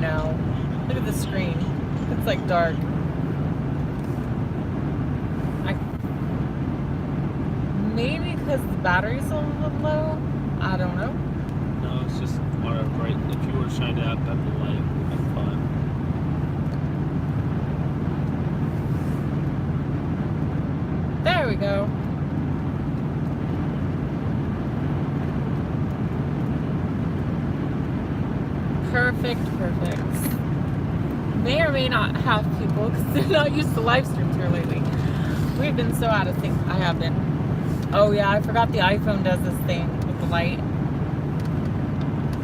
now. Look at the screen. It's like dark. Maybe because the battery's a little low. I don't know. No, it's just whatever, right? If you were to shine it out at the light, that's fine. There we go. Perfect. May or may not have people because they're not used to live streams here lately. We've been so out of sync. I have been. Oh yeah, I forgot the iPhone does this thing with the light.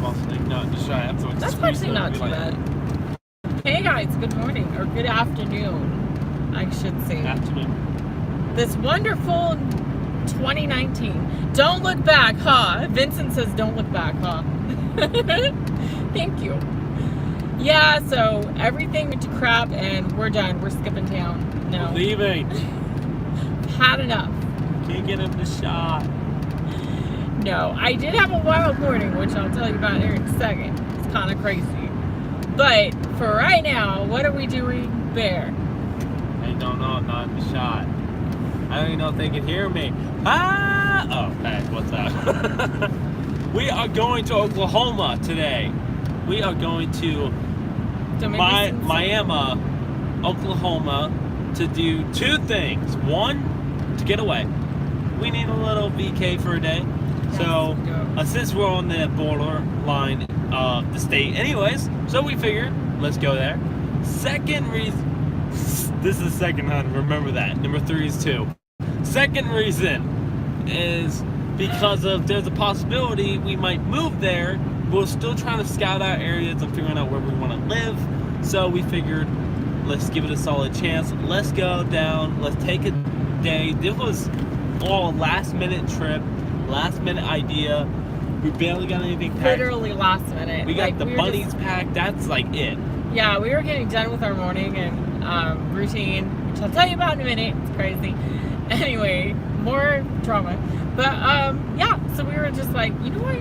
Also, not just shy. That's actually not too bad. Hey guys, good morning or good afternoon, I should say. Afternoon. This wonderful 2019. Don't look back, huh? Vincent says don't look back, huh? Thank you. Yeah, so everything went to crap and we're done. We're skipping town. No. We're leaving. Had enough. Can't get him the shot. No, I did have a wild morning, which I'll tell you about here in a second. It's kind of crazy. But for right now, what are we doing, Bear? I don't know, I'm not in the shot. I don't even know if they can hear me. Ah! Oh, hey, what's up? We are going to Oklahoma today. We are going to Miami, Oklahoma to do two things. One, to get away. We need a little VK for a day. So, since we're on the borderline of the state anyways, so we figured, let's go there. Second reason, this is the second time, remember that. Number 3 is 2. Second reason is because of there's a possibility we might move there. We're still trying to scout out areas and figuring out where we want to live. So we figured, let's give it a solid chance. Let's go down. Let's take a day. This was all a last minute trip, last minute idea. We barely got anything packed. Literally last minute. We got the bunnies packed. That's like it. Yeah, we were getting done with our morning and routine, which I'll tell you about in a minute. It's crazy. Anyway, more drama. But yeah, so we were just like, you know what?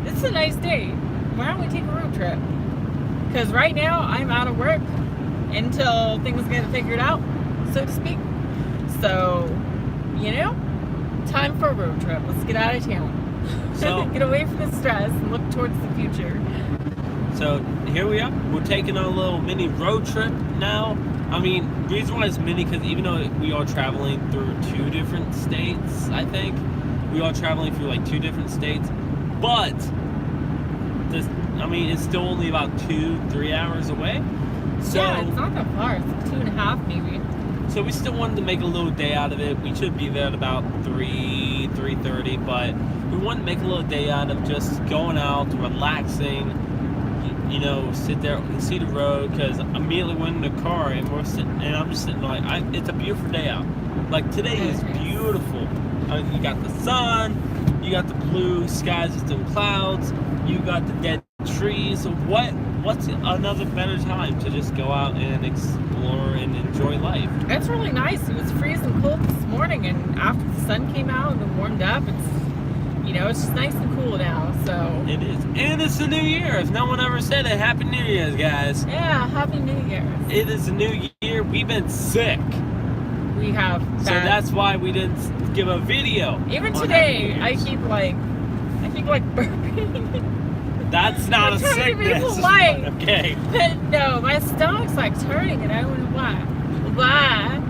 This is a nice day. Why don't we take a road trip? Because right now I'm out of work until things get figured out, so to speak. So, you know, time for a road trip. Let's get out of town. So, get away from the stress and look towards the future. So here we are. We're taking our little mini road trip now. I mean, the reason why it's mini, because even though we are traveling through 2 different states, I think we are traveling through like 2 different states, but this, I mean, it's still only about 2-3 hours away. So yeah, it's not that far. It's like 2.5 maybe. So we still wanted to make a little day out of it. We should be there at about 3:30, but we wanted to make a little day out of just going out, relaxing. You know, sit there and see the road, because immediately went in the car and we're sitting, and I'm just sitting like, it's a beautiful day out. Like today is beautiful. You got the sun, you got the blue skies with some clouds, you got the dead trees. So what's another better time to just go out and explore and enjoy life? It's really nice. It was freezing cold this morning, and after the sun came out and it warmed up, it's just nice and cool now, so. It is. And it's the new year. If no one ever said it, Happy New Year's, guys. Yeah, Happy New Year's. It is a new year. We've been sick. We have. So that's why we didn't give a video. Even today, I keep like burping. That's not a sickness. Okay. But no, my stomach's like turning and I don't know why. Why?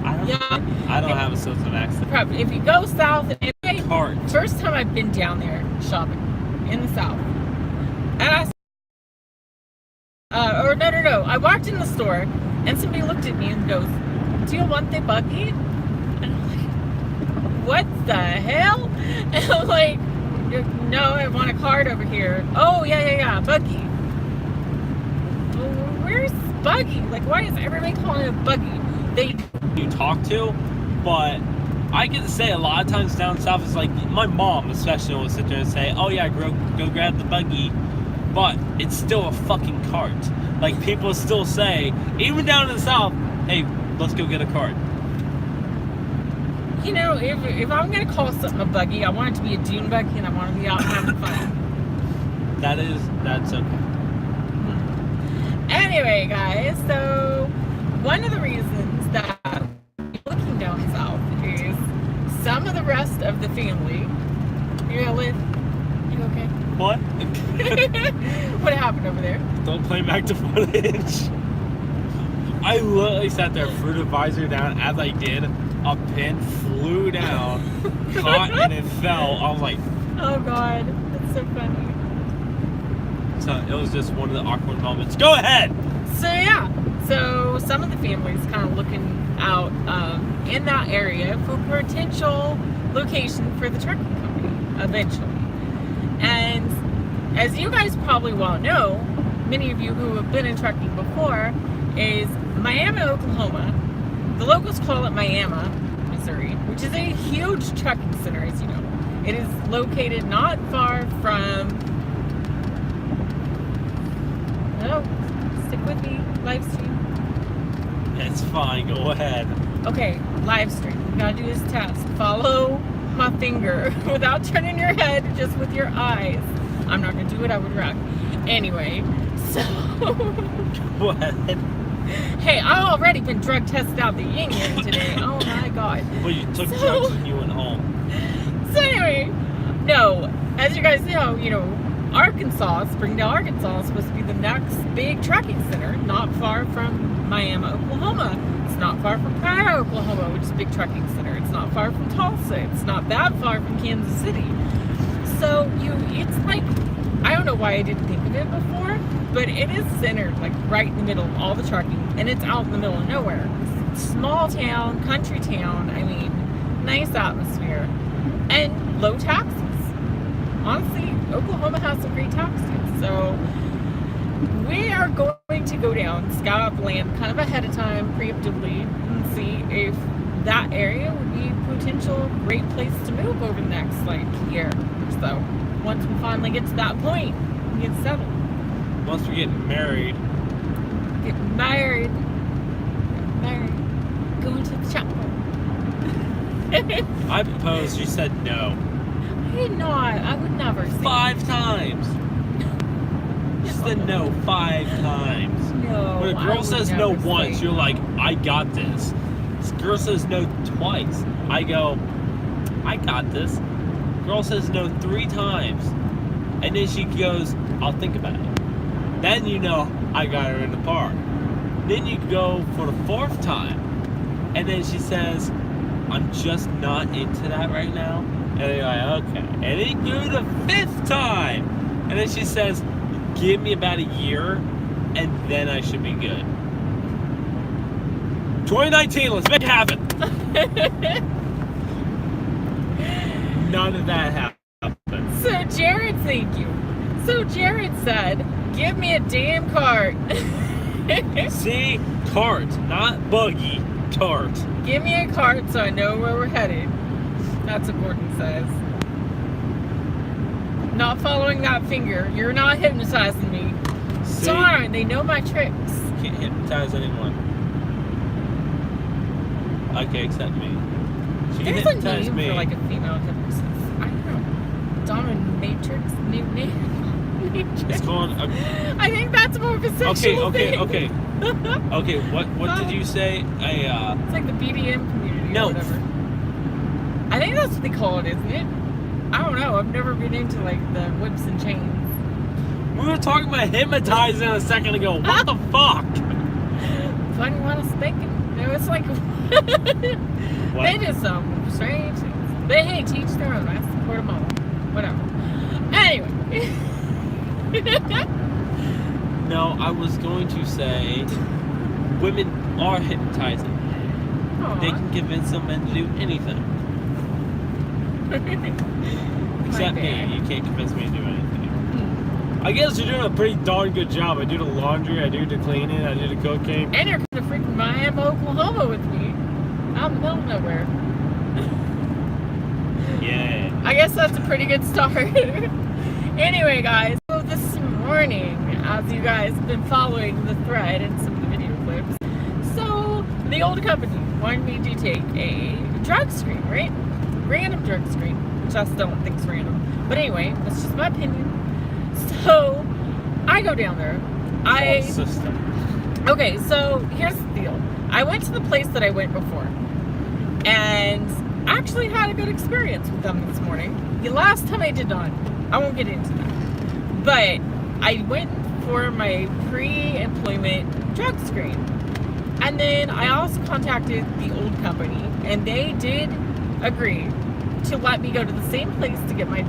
I don't have a sensitive accent. Probably. If you go south, Heart. First time I've been down there shopping in the south, and no. I walked in the store and somebody looked at me and goes, "Do you want the buggy?" And I'm like, "What the hell?" And I'm like, "No, I want a card over here." "Oh yeah, buggy." Well, where's buggy? Like, why is everybody calling it a buggy? You talk to, but I get to say a lot of times down south, it's like my mom especially will sit there and say, "Oh yeah, go grab the buggy," but it's still a fucking cart. Like people still say, even down in the south, "Hey, let's go get a cart." You know, if I'm gonna call something a buggy, I want it to be a dune buggy, and I want to be out having fun. That's okay. Anyway, guys, so one of the reasons that we're looking down south is some of the rest of the family. You live? You okay? What? What happened over there? Don't play back to footage. I literally sat there, threw the visor down. As I did, a pin flew down, caught, and it fell. I was like, Oh God, that's so funny. so it was just one of the awkward moments. Go ahead! So yeah, so some of the families kind of looking out in that area for potential location for the trucking company eventually. And as you guys probably well know, many of you who have been in trucking before, is Miami, Oklahoma. The locals call it Miami, Missouri, which is a huge trucking center, as you know. It is located not far from. No, stick with me. Live stream. It's fine, go ahead. Okay, live stream. You gotta do this test. Follow my finger without turning your head, just with your eyes. I'm not gonna do it. I would wreck. Anyway, so. Go ahead. Hey, I've already been drug tested out the yin yang today. Oh my God. Well, you took So- drugs and you went home. So anyway, no, as you guys know, Arkansas, Springdale, Arkansas is supposed to be the next big trucking center, not far from Miami, Oklahoma. It's not far from Pryor, Oklahoma, which is a big trucking center. It's not far from Tulsa. It's not that far from Kansas City. So it's like, I don't know why I didn't think of it before, but it is centered like right in the middle of all the trucking, and it's out in the middle of nowhere. Small town, country town. I mean, nice atmosphere and low taxes. Honestly, Oklahoma has some great taxes. So we are going to go down, scout out the land kind of ahead of time, preemptively, and see if that area would be a potential great place to move over the next year or so. Once we finally get to that point and get settled. Once we get married, Get married. Go into the chapel. I proposed, you said no. I did not. I would never say 5 times. You said no 5 times. no. When a I girl would says no never once, say- you're like, I got this. This girl says no twice. I go, I got this. Girl says no 3 times. And then she goes, I'll think about it. Then you know I got her in the park. Then you go for the 4th time. And then she says, I'm just not into that right now. And then you're like, okay. And then you go to the 5th time. And then she says, give me about a year, and then I should be good. 2019, let's make it happen. None of that happened. So Jared, thank you. So Jared said, give me a damn cart. See, cart, not buggy, tart. Give me a cart so I know where we're headed. That's what Gordon says. Not following that finger. You're not hypnotizing me. See, Darn, they know my tricks. can't hypnotize anyone. Okay, except me. She can There's a hypnotize name me. for like a female hypnotist. I don't know. Dominatrix? Matrix? It's called. I think that's more of a sexual thing. Okay. Okay, what did you say? It's like the BDM community No. or whatever. I think that's what they call it, isn't it? I don't know. I've never been into like the whips and chains. We were talking about hypnotizing a second ago. What the fuck? Funny what I was thinking. No, it's like they did some strange things. But hey, teach their own. I support them all. Whatever. Anyway. No, I was going to say women are hypnotizing. Aw. They can convince some men to do anything. Except me. bad. You can't convince me to do anything. I guess you're doing a pretty darn good job. I do the laundry, I do the cleaning, I do the cooking. And you're going to freaking Miami, Oklahoma with me. Out in the middle of nowhere. Yeah. I guess that's a pretty good start. Anyway, guys, so this morning, as you guys have been following the thread and some of the video clips, so the old company wanted me to take a drug screen, right? Random drug screen, which I still don't think is random. But anyway, that's just my opinion. So I go down there. False system. Okay, so here's the deal. I went to the place that I went before, and actually had a good experience with them this morning. The last time I did not. I won't get into that. But I went for my pre-employment drug screen. And then I also contacted the old company, and they did agree to let me go to the same place to get my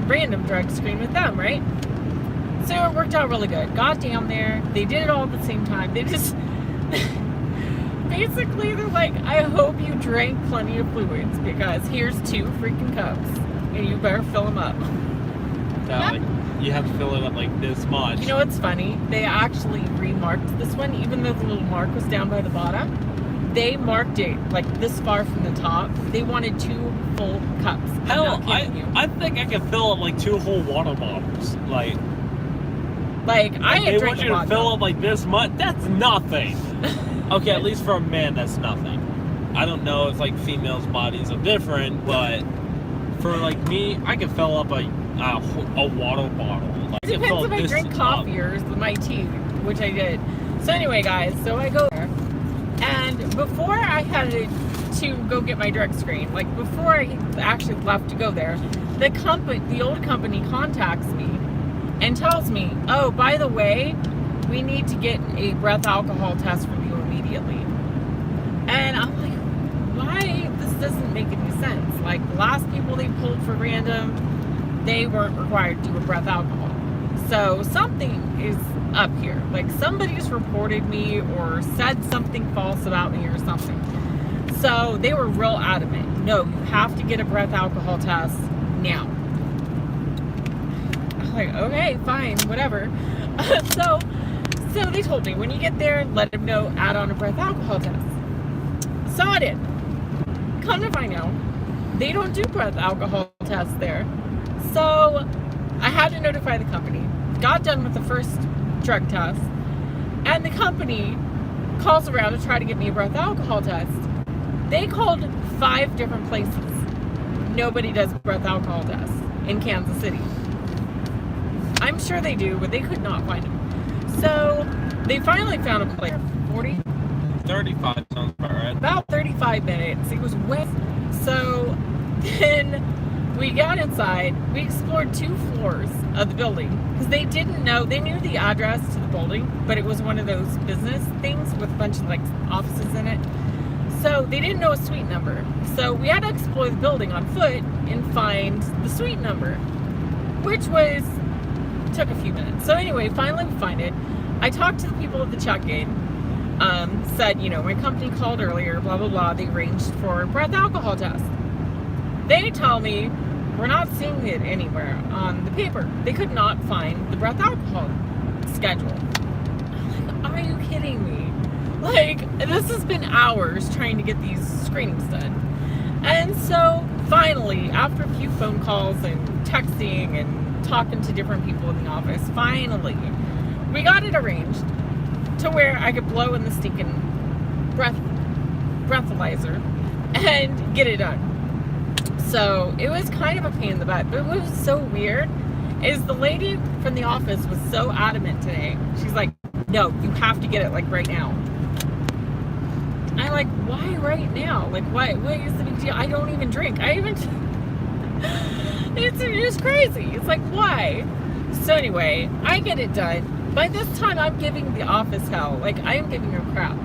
random drug screen with them, right? So it worked out really good. Got down there. They did it all at the same time. They just... basically, they're like, I hope you drank plenty of fluids, because here's 2 freaking cups, and you better fill them up. So, like, you have to fill it up like this much. You know what's funny? They actually remarked this one, even though the little mark was down by the bottom. They marked it like this far from the top. They wanted 2 full cups. Hell, I think I can fill up like 2 whole water bottles. Like I had they drank want you to fill up like this much. That's nothing. Okay, at least for a man, that's nothing. I don't know if like females' bodies are different, but for like me, I can fill up a water bottle. Like, It depends if I drink coffee or my tea, which I did. So anyway, guys, so I go there, and before I had to go get my drug screen, like before I actually left to go there, the old company contacts me and tells me, oh, by the way, we need to get a breath alcohol test from you immediately. And I'm like, why? This doesn't make any sense. Like, the last people they pulled for random, they weren't required to do a breath alcohol. So something is up here. Like, somebody's reported me or said something false about me or something. So they were real adamant. No, you have to get a breath alcohol test now. I'm like, okay, fine, whatever. So they told me, when you get there, let them know, add on a breath alcohol test. So I did. Come to find out, they don't do breath alcohol tests there. So I had to notify the company. Got done with the first drug test, and the company calls around to try to get me a breath alcohol test. They called 5 different places. Nobody does breath alcohol tests in Kansas City. I'm sure they do, but they could not find them. So they finally found a place. 35 sounds about right. About 35 minutes. It was wet. So then we got inside. We explored 2 floors of the building because they didn't know. They knew the address to the building, but it was one of those business things with a bunch of like offices in it. So they didn't know a suite number. So we had to explore the building on foot and find the suite number, which took a few minutes. So anyway, finally we find it. I talked to the people at the check-in. Said, you know, my company called earlier, blah, blah, blah. They arranged for a breath alcohol test. They tell me we're not seeing it anywhere on the paper. They could not find the breath alcohol schedule. I'm like, are you kidding me? Like, this has been hours trying to get these screenings done. And so finally, after a few phone calls and texting and talking to different people in the office, finally, we got it arranged to where I could blow in the stinking breathalyzer and get it done. So it was kind of a pain in the butt, but what was so weird is the lady from the office was so adamant today. She's like, no, you have to get it like right now. I'm like, why right now? Like, what is the big deal? I don't even drink. It's crazy. It's like, why? So anyway, I get it done. By this time, I'm giving the office hell. Like, I am giving her crap.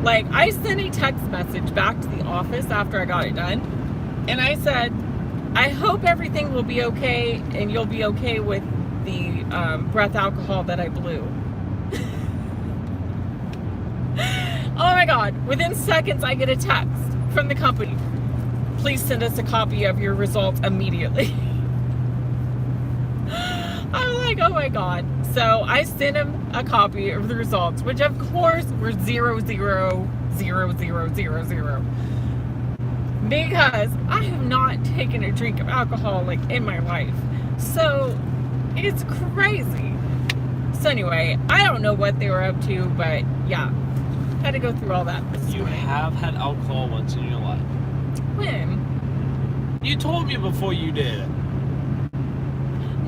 Like, I sent a text message back to the office after I got it done. And I said, I hope everything will be okay and you'll be okay with the breath alcohol that I blew. Oh my God. Within seconds, I get a text from the company. Please send us a copy of your results immediately. I'm like, oh my God. So I sent him a copy of the results, which of course were 0000000. Because I have not taken a drink of alcohol like in my life. So it's crazy. So anyway, I don't know what they were up to, but yeah, had to go through all that this You morning. have had alcohol once in your life. When? You told me before you did.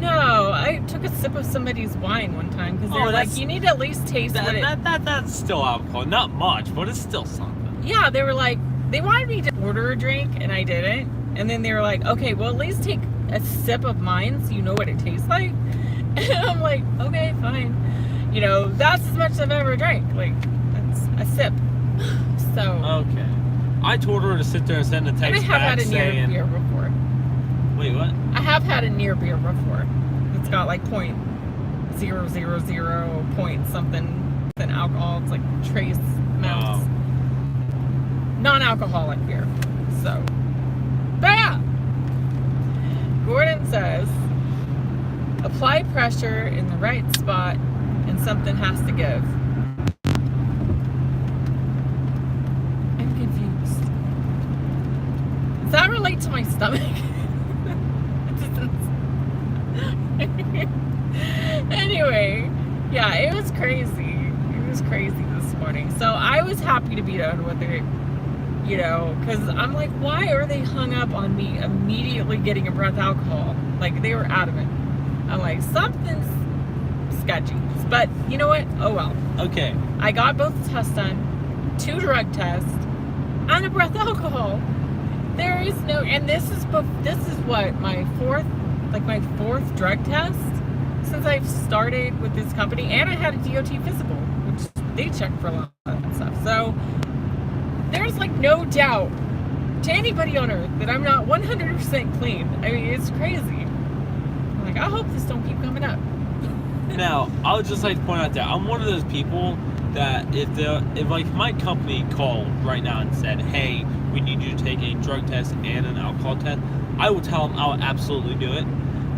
No, I took a sip of somebody's wine one time because they're like, that's- you need to at least taste what it. That's still alcohol. Not much, but it's still something. Yeah, they were like, they wanted me to order a drink, and I didn't. And then they were like, okay, well, at least take a sip of mine so you know what it tastes like. And I'm like, okay, fine. You know, that's as much as I've ever drank. Like, that's a sip. So. Okay. I told her to sit there and send a And I text have back had a near saying, beer before. wait, what? I have had a near beer before. It's got like 0.000 point something in alcohol. It's like trace amounts. Oh. Non-alcoholic beer. So, but yeah. Gordon says, apply pressure in the right spot and something has to give. I'm confused. Does that relate to my stomach? Anyway, yeah, it was crazy. It was crazy this morning. So I was happy to be done with it, you know, because I'm like, why are they hung up on me immediately getting a breath alcohol? Like, they were adamant. I'm like, something's sketchy. But you know what? Oh well. Okay. I got both tests done, 2 drug tests, and a breath alcohol. There is no, and this is what, my fourth drug test since I've started with this company, and I had a DOT physical, which they check for a lot of that stuff. So there's like no doubt to anybody on earth that I'm not 100% clean. I mean, it's crazy. I'm like, I hope this don't keep coming up. Now, I would just like to point out that I'm one of those people that if like my company called right now and said, hey, we need you to take a drug test and an alcohol test, I would tell them I would absolutely do it.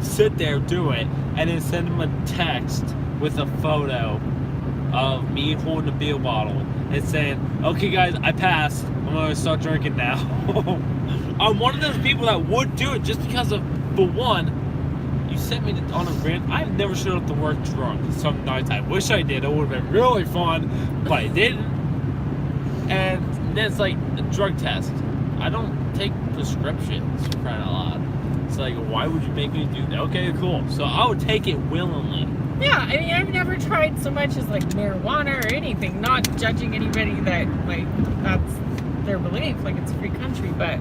Sit there, do it, and then send them a text with a photo of me holding a beer bottle and saying, okay guys, I passed, I'm gonna start drinking now. I'm one of those people that would do it just because of, for one, you sent me on a rant. I've never showed up to work drunk. Some nights I wish I did. It would have been really fun, but I didn't. And then it's like a drug test. I don't take prescriptions, for crying out loud. It's like, why would you make me do that? Okay, cool. So I would take it willingly. Yeah, I mean, I've never tried so much as like marijuana or anything. Not judging anybody that like that's their belief, like it's a free country, but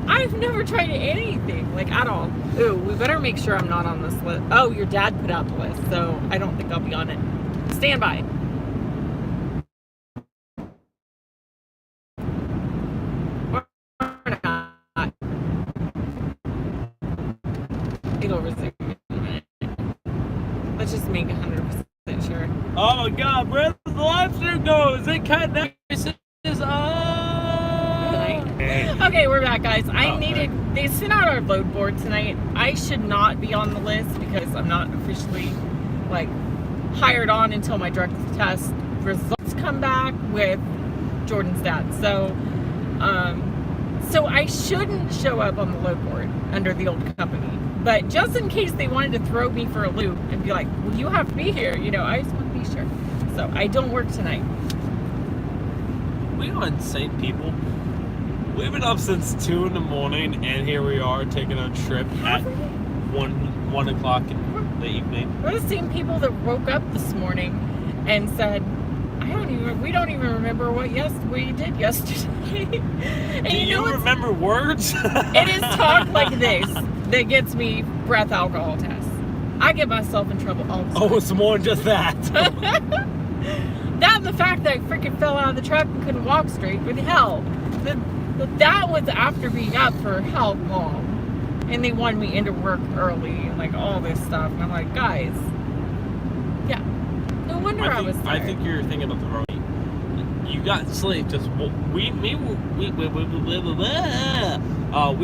I've never tried anything, like at all. Ooh, we better make sure I'm not on this list. Oh, your dad put out the list, so I don't think I'll be on it. Stand by. Or not. It'll resume in a minute. Let's just make 100% sure. Oh my god, where the lobster goes? It kind of Okay, we're back, guys. They sent out our load board tonight. I should not be on the list because I'm not officially like hired on until my drug test results come back with Jordan's dad. So I shouldn't show up on the load board under the old company. But just in case they wanted to throw me for a loop and be like, well, you have to be here, you know, I just want to be sure. So I don't work tonight. We are insane people. We've been up since 2 in the morning, and here we are taking a trip at 1 o'clock in the evening. We're the same people that woke up this morning and said, we don't even remember what we did yesterday. And Do you remember words? It is talk like this that gets me breath alcohol tests. I get myself in trouble all the time. Oh, it's more than just that. That and the fact that I freaking fell out of the truck and couldn't walk straight with hell. That was after being up for how long? And they wanted me into work early and like all this stuff. And I'm like, guys, yeah. No wonder I was tired. I think you're thinking of the wrong. You got sleep. Just we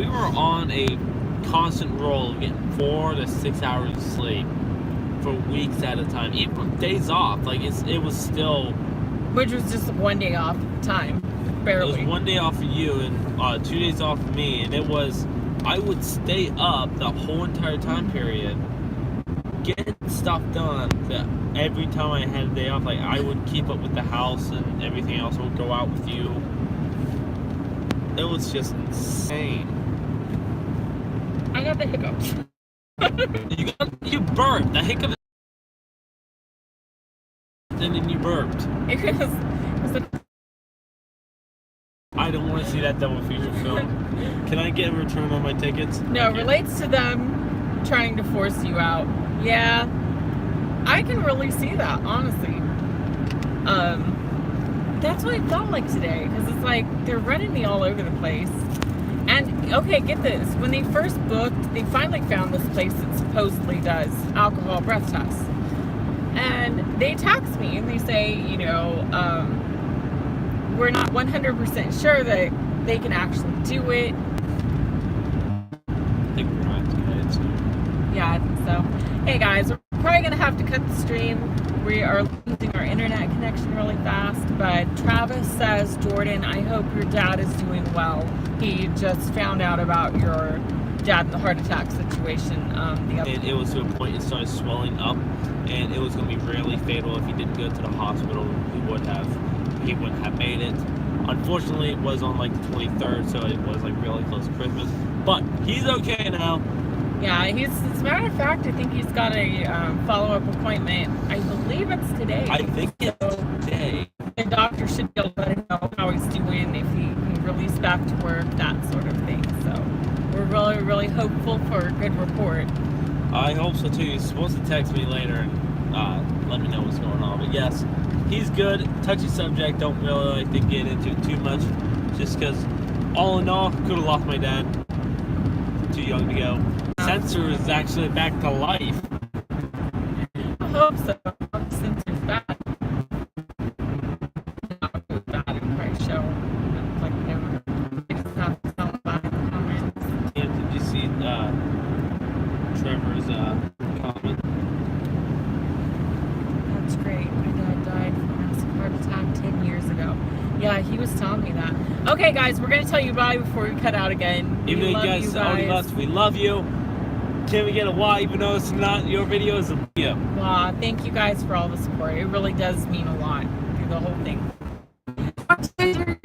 were on a constant roll of getting 4 to 6 hours of sleep for weeks at a time. Even days off, like it was still. Which was just 1 day off at the time, barely. It was 1 day off for you and 2 days off for me, and it was. I would stay up the whole entire time period, getting stuff done. That every time I had a day off, like I would keep up with the house and everything else. I would go out with you. It was just insane. I got the hiccups. You burped. The hiccup. And then you burped. It was a I don't want to see that double feature film. Can I get a return on my tickets? No, it relates to them trying to force you out. Yeah, I can really see that, honestly. That's what it felt like today, because it's like they're running me all over the place. And, okay, get this. When they first booked, they finally found this place that supposedly does alcohol breath tests. And they text me and they say, you know, we're not 100% sure that they can actually do it. I think we're not today, so. Yeah, I think so. Hey guys, we're probably going to have to cut the stream. We are losing our internet connection really fast, but Travis says, Jordan, I hope your dad is doing well. He just found out about your dad in the heart attack situation the other And day. it was to a point it started swelling up, and it was going to be really fatal if he didn't go to the hospital. He wouldn't have made it. Unfortunately, it was on like the 23rd, so it was like really close to Christmas. But he's okay now. Yeah, as a matter of fact, I think he's got a follow-up appointment. I believe it's today. I think it's today. The doctor should be able to let him know how he's doing, if he can release back to work, that sort of thing. So we're really, really hopeful for a good report. I hope so too. He's supposed to text me later and let me know what's going on. But yes, he's good. Touchy subject. Don't really like to get into it too much, just because all in all, could have lost my dad. Too young to go. Sensor is actually back to life. I hope so. Since it's bad. Not if it was bad, it would probably show. Like, never. They just have to tell about it in the comments. And did you see Trevor's comment? That's great. My dad died from a massive heart attack 10 years ago. Yeah, he was telling me that. Okay, guys, we're going to tell you bye before we cut out again. Even though you guys already left, we love you. Can we get a why, even though it's not your video, it's a video? Wow, thank you guys for all the support. It really does mean a lot through the whole thing. Talk to you guys very